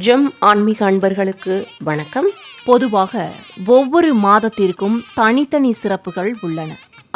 GeM ஆன்மீக அன்பர்களுக்கு வணக்கம். பொதுவாக ஒவ்வொரு மாதத்திற்கும் தனித்தனி சிறப்புகள் உள்ளன.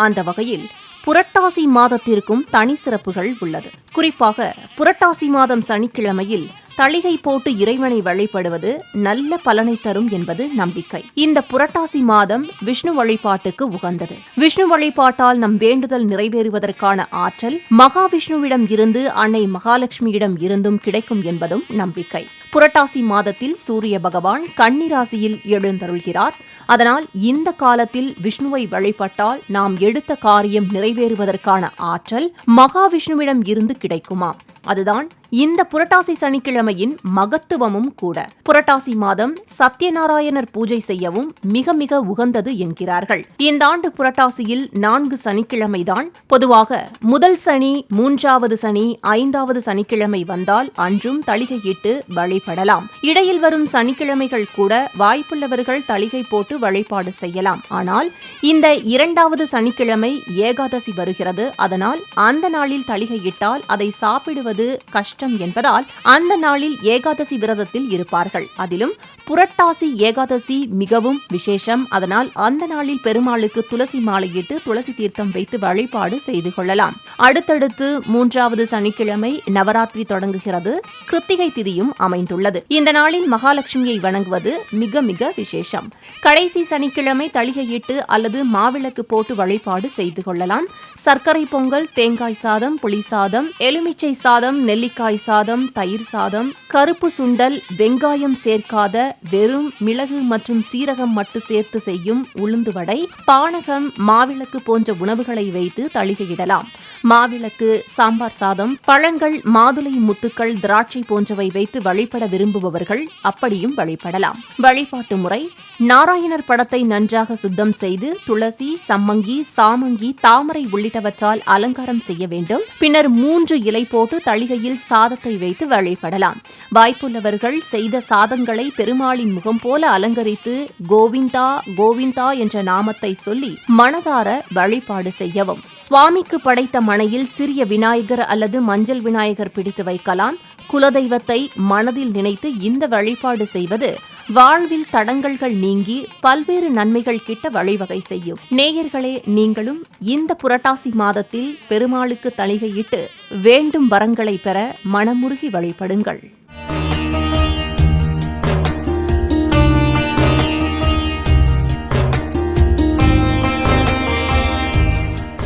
அந்த வகையில் புரட்டாசி மாதத்திற்கும் தனி சிறப்புகள் உள்ளது. குறிப்பாக புரட்டாசி மாதம் சனிக்கிழமையில் தளிகை போட்டு இறைவனை வழிபடுவது நல்ல பலனை தரும் என்பது நம்பிக்கை. இந்த புரட்டாசி மாதம் விஷ்ணு வழிபாட்டுக்கு உகந்தது. விஷ்ணு வழிபாட்டால் நம் வேண்டுதல் நிறைவேறுவதற்கான ஆற்றல் மகாவிஷ்ணுவிடம் இருந்து அன்னை மகாலட்சுமியிடம் இருந்தும் கிடைக்கும் என்பதும் நம்பிக்கை. புரட்டாசி மாதத்தில் சூரிய பகவான் கன்னி ராசியில் எழுந்தருள்கிறார். அதனால் இந்த காலத்தில் விஷ்ணுவை வழிபட்டால் நாம் எடுத்த காரியம் நிறைவேறுவதற்கான ஆற்றல் மகாவிஷ்ணுவிடம் இருந்து கிடைக்குமா? அதுதான் இந்த புரட்டாசி சனிக்கிழமையின் மகத்துவமும் கூட. புரட்டாசி மாதம் சத்யநாராயணர் பூஜை செய்யவும் மிக மிக உகந்தது என்கிறார்கள். இந்த ஆண்டு புரட்டாசியில் 4 சனிக்கிழமைதான். பொதுவாக முதல் சனி, 3வது சனி, 5வது சனிக்கிழமை வந்தால் அன்றும் தளிகையிட்டு வழிபடலாம். இடையில் வரும் சனிக்கிழமைகள் கூட வாய்ப்புள்ளவர்கள் தளிகை போட்டு வழிபாடு செய்யலாம். ஆனால் இந்த 2வது சனிக்கிழமை ஏகாதசி வருகிறது. அதனால் அந்த நாளில் தளிகையிட்டால் அதை சாப்பிடுவது கஷ்டம் என்பதால் அந்த நாளில் ஏகாதசி விரதத்தில் இருப்பார்கள். அதிலும் புரட்டாசி ஏகாதசி மிகவும் விசேஷம். அதனால் அந்த நாளில் பெருமாளுக்கு துளசி மாலையிட்டு துளசி தீர்த்தம் வைத்து வழிபாடு செய்து கொள்ளலாம். அடுத்தடுத்து 3வது சனிக்கிழமை நவராத்திரி தொடங்குகிறது. கிருத்திகை திதியும் அமைந்துள்ளது. இந்த நாளில் மகாலட்சுமியை வணங்குவது மிக மிக விசேஷம். கடைசி சனிக்கிழமை தளிகையிட்டு அல்லது மாவிளக்கு போட்டு வழிபாடு செய்து கொள்ளலாம். சர்க்கரை பொங்கல், தேங்காய் சாதம், புளி சாதம், எலுமிச்சை சாதம், நெல்லிக்காய் சாதம், தயிர் சாதம், கருப்பு சுண்டல், வெங்காயம் சேர்க்காத வெறும் மிளகு மற்றும் சீரகம் மட்டும் சேர்த்து செய்யும் உளுந்து வடை, பானகம், மாவிளக்கு போன்ற உணவுகளை வைத்து தளிகையிடலாம். மாவிளக்கு, சாம்பார் சாதம், பழங்கள், மாதுளை முத்துக்கள், திராட்சை போன்றவை வைத்து வழிபட விரும்புபவர்கள் அப்படியும் வழிபடலாம். வழிபாட்டு முறை: நாராயணர் படத்தை நன்றாக சுத்தம் செய்து துளசி, சம்மங்கி, சாமங்கி, தாமரை உள்ளிட்டவற்றால் அலங்காரம் செய்ய வேண்டும். பின்னர் 3 இலை போட்டு தளிகையில் சாதத்தை வைத்து வழிபடலாம். வாய்ப்புள்ளவர்கள் செய்த சாதங்களை பெருமாளின் முகம் போல அலங்கரித்து கோவிந்தா கோவிந்தா என்ற நாமத்தை சொல்லி மனதார வழிபாடு செய்யவும். சுவாமிக்கு படைத்த மணையில் சிறிய விநாயகர் அல்லது மஞ்சள் விநாயகர் பிடித்து வைக்கலாம். குலதெய்வத்தை மனதில் நினைத்து இந்த வழிபாடு செய்வது வாழ்வில் தடங்கல்கள் நீங்கி பல்வேறு நன்மைகள் கிட்ட வழிவகை செய்யும். நேயர்களே, நீங்களும் இந்த புரட்டாசி மாதத்தில் பெருமாளுக்கு தளிகையிட்டு வேண்டும் வரங்களை பெற மனமுருகி வழிபடுங்கள்.